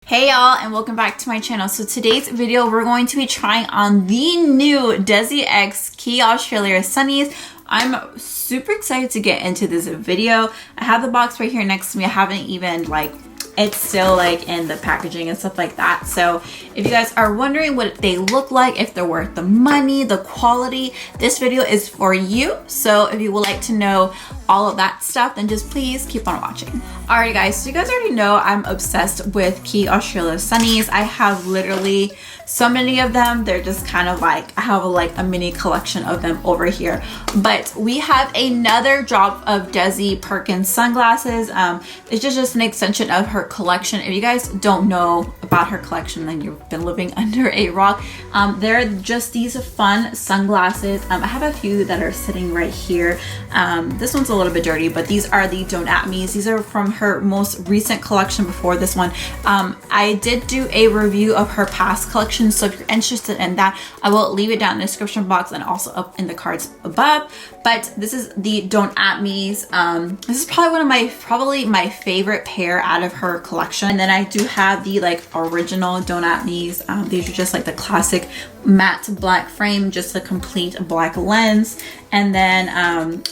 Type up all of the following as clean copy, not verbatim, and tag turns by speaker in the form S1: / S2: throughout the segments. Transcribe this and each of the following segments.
S1: Hey y'all, and welcome back to my channel. So today's video we're going to be trying on the new Desi X Quay Australia sunnies. I'm super excited to get into this video. I have the box right here next to me. I haven't even it's still in the packaging and stuff like that. So if you guys are wondering what they look like, if they're worth the money, the quality, this video is for you. So if you would like to know all of that stuff, then just please keep on watching. Alright guys, so you guys already know I'm obsessed with Quay Australia sunnies. I have literally so many of them. They're just kind of I have a mini collection of them over here. But we have another drop of Desi Perkins sunglasses. It's just an extension of her collection. If you guys don't know about her collection, then you've been living under a rock. They're just these fun sunglasses. I have a few that are sitting right here. This one's a little bit dirty, but these are the Don't At Me's. These are from her most recent collection before this one. I did do a review of her past collection, so if you're interested in that, I will leave it down in the description box and also up in the cards above. But this is the Don't At Me's. This is probably one of my favorite pair out of her collection. And then I do have the original Don't At Me's. These are just the classic matte black frame, just a complete black lens. And then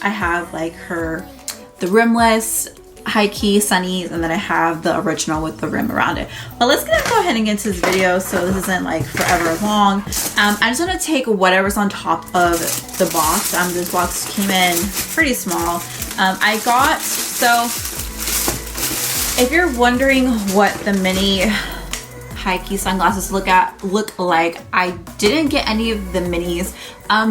S1: I have the rimless high key sunnies, and then I have the original with the rim around it. But let's go ahead and get into this video so this isn't forever long. I just want to take whatever's on top of the box. This box came in pretty small. So if you're wondering what the mini high key sunglasses look like, I didn't get any of the minis.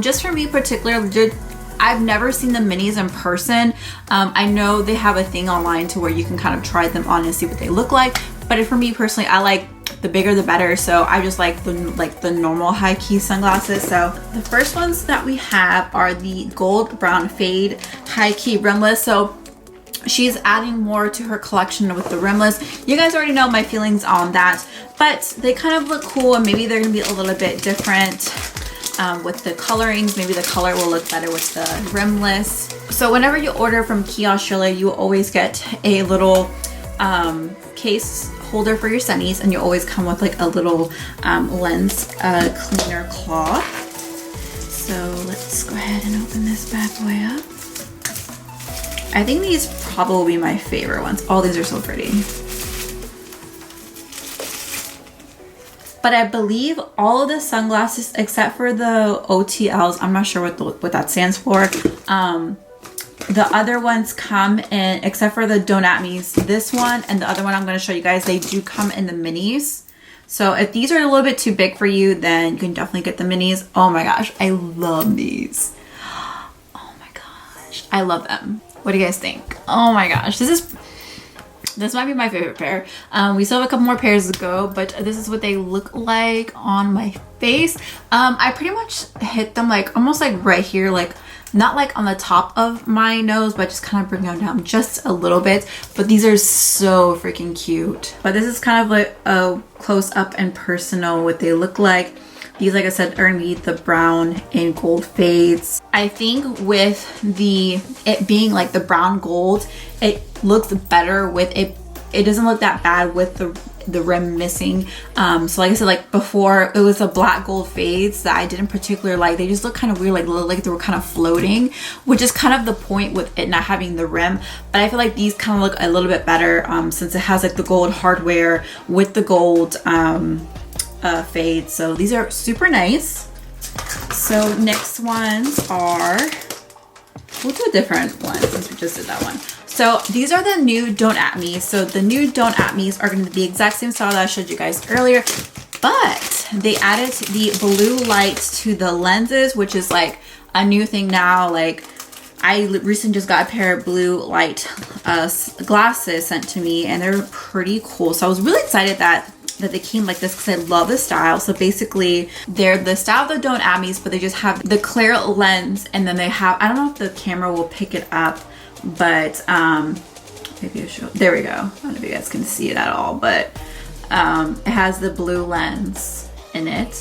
S1: Just for me particularly, I've never seen the minis in person. I know they have a thing online to where you can kind of try them on and see what they look like. But for me personally, I like the bigger the better. So I just like the normal high key sunglasses. So the first ones that we have are the gold brown fade high key rimless. So she's adding more to her collection with the rimless. You guys already know my feelings on that, but they kind of look cool, and maybe they're gonna be a little bit different with the colorings. Maybe the color will look better with the rimless. So whenever you order from Quay Australia, you always get a little case holder for your sunnies, and you always come with a little lens cleaner cloth. So let's go ahead and open this bad boy up. I think these probably will be my favorite ones. All these are so pretty. But I believe all of the sunglasses except for the OTLs, I'm not sure what that stands for. The other ones come in, except for the Don't At Me's, this one and the other one I'm going to show you guys, they do come in the minis. So if these are a little bit too big for you, then you can definitely get the minis. Oh my gosh, I love these. Oh my gosh, I love them. What do you guys think? Oh my gosh, this might be my favorite pair. We still have a couple more pairs to go, but this is what they look like on my face. I pretty much hit them almost right here, not on the top of my nose, but just kind of bring them down just a little bit. But these are so freaking cute. But this is kind of a close up and personal what they look like. These, like I said, are gonna be the brown and gold fades. I think with it being the brown gold, it looks better with it. It doesn't look that bad with the rim missing. So like I said, before it was a black gold fades that I didn't particularly like. They just look kind of weird, like they were kind of floating, which is kind of the point with it not having the rim. But I feel like these kind of look a little bit better since it has the gold hardware with the gold fade. So these are super nice. So next ones are, we'll do a different one since we just did that one. So these are the new Don't At Me. So the new Don't At Me's are going to be the exact same style that I showed you guys earlier, but they added the blue light to the lenses, which is a new thing now. I recently just got a pair of blue light glasses sent to me, and they're pretty cool. So I was really excited that they came like this because I love the style. So basically they're the style of the Don't At Me's, but they just have the clear lens, and then they have, I don't know if the camera will pick it up, but maybe I'll show, there we go. I don't know if you guys can see it at all, but it has the blue lens in it.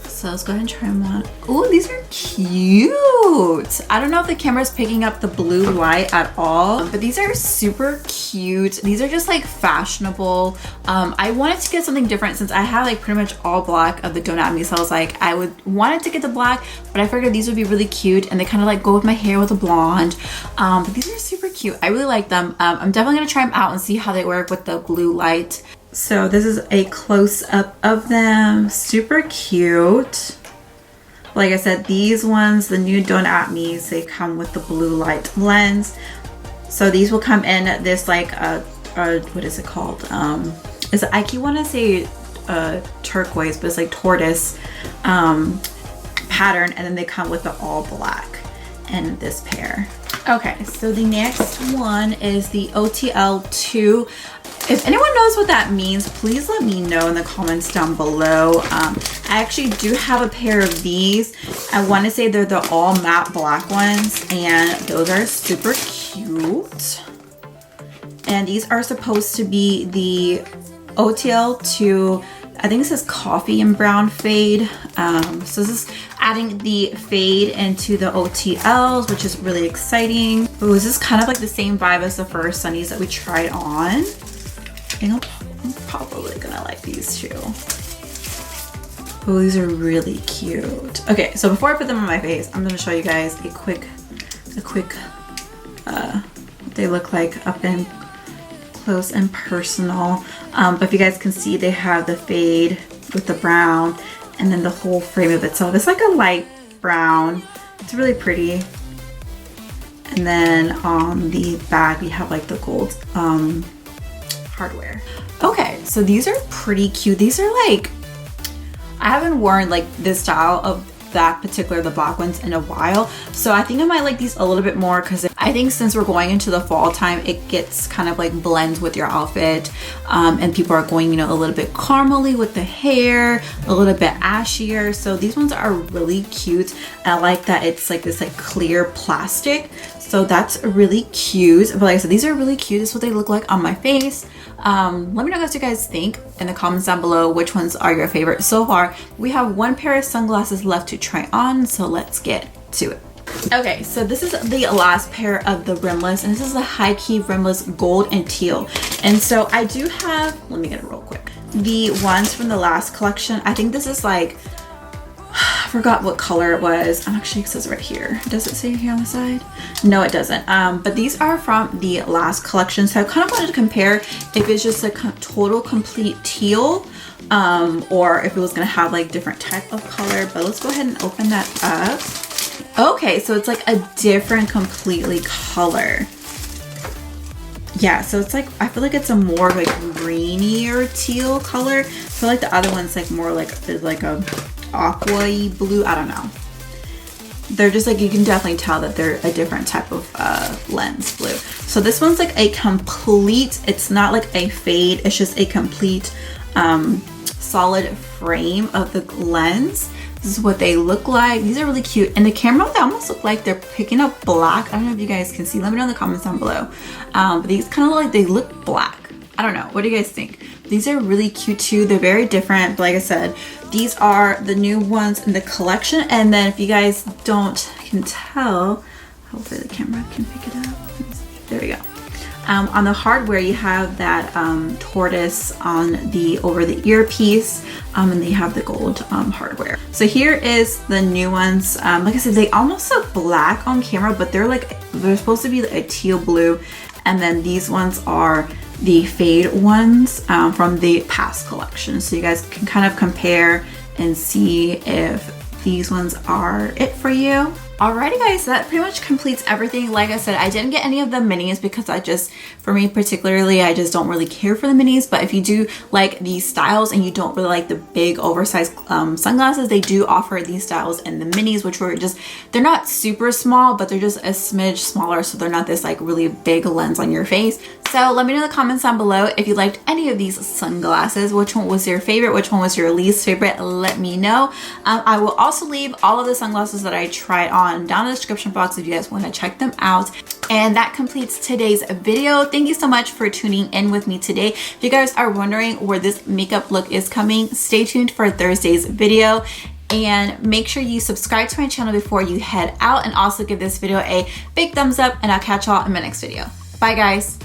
S1: So So let's go ahead and try them on. Oh, these are cute. I don't know if the camera's picking up the blue light at all, but these are super cute. These are just like fashionable. I wanted to get something different since I have like pretty much all black of the Don't At Me. So I was like, I wanted to get the black, but I figured these would be really cute and they kind of like go with my hair with a blonde. But these are super cute. I really like them. I'm definitely gonna try them out and see how they work with the blue light. So this is a close-up of them. Super cute. Like I said, these ones, the new Don't At Me's, they come with the blue light lens. So these will come in this like what is it called? I keep want to say turquoise, but it's like tortoise pattern, and then they come with the all black in this pair. Okay, so the next one is the OTL2. If anyone knows what that means, please let me know in the comments down below. I actually do have a pair of these. I want to say they're the all matte black ones, and those are super cute. And these are supposed to be the OTL2, I think it says coffee and brown fade. So this is adding the fade into the OTLs, which is really exciting. Ooh, this is kind of like the same vibe as the first sunnies that we tried on. I think I'm probably gonna like these too. Oh, these are really cute. Okay, so before I put them on my face, I'm gonna show you guys a quick what they look like up in close and personal. But if you guys can see, they have the fade with the brown, and then the whole frame of itself is like a light brown. It's really pretty. And then on the back, we have like the gold hardware. Okay, so these are pretty cute. These are like, I haven't worn like this style of that particular, the black ones, in a while, so I think I might like these a little bit more, because I think since we're going into the fall time, it gets kind of like blends with your outfit, and people are going, you know, a little bit caramely with the hair, a little bit ashier. So these ones are really cute. I like that it's like this like clear plastic, so that's really cute. But like I said, these are really cute. This is what they look like on my face. Let me know what you guys think in the comments down below. Which ones are your favorite so far? We have one pair of sunglasses left to try on, so let's get to it. Okay, so this is the last pair of the rimless, and this is the high key rimless gold and teal. And so I do have, let me get it real quick, the ones from the last collection. I think this is like, I forgot what color it was. Actually, it says right here. Does it say here on the side? No, it doesn't. But these are from the last collection. So I kind of wanted to compare if it's just a total complete teal, or if it was gonna have like different type of color. But let's go ahead and open that up. Okay, so it's like a different completely color. Yeah, so it's like, I feel like it's a more like greenier teal color. I feel like the other one's like more like a aqua-y blue. I don't know. They're just like, you can definitely tell that they're a different type of lens blue. So this one's like a complete, it's not like a fade, it's just a complete solid frame of the lens. This is what they look like. These are really cute. And the camera, they almost look like they're picking up black. I don't know if you guys can see. Let me know in the comments down below. But these kind of look like they look black. I don't know. What do you guys think? These are really cute too. They're very different. But like I said, these are the new ones in the collection. And then if you guys can tell, hopefully the camera can pick it up. There we go. On the hardware, you have that tortoise on the over the earpiece, and they have the gold hardware. So here is the new ones. Like I said, they almost look black on camera, but they're supposed to be like a teal blue. And then these ones are the fade ones from the past collection. So you guys can kind of compare and see if these ones are it for you. Alrighty guys, so that pretty much completes everything. Like I said, I didn't get any of the minis because for me particularly, I just don't really care for the minis. But if you do like these styles and you don't really like the big oversized sunglasses, they do offer these styles in the minis, which were just, they're not super small, but they're just a smidge smaller. So they're not this like really big lens on your face. So let me know in the comments down below if you liked any of these sunglasses. Which one was your favorite? Which one was your least favorite? Let me know. I will also leave all of the sunglasses that I tried on down in the description box if you guys want to check them out. And that completes today's video. Thank you so much for tuning in with me today. If you guys are wondering where this makeup look is coming, stay tuned for Thursday's video. and make sure you subscribe to my channel before you head out, and also give this video a big thumbs up, and I'll catch y'all in my next video. Bye guys.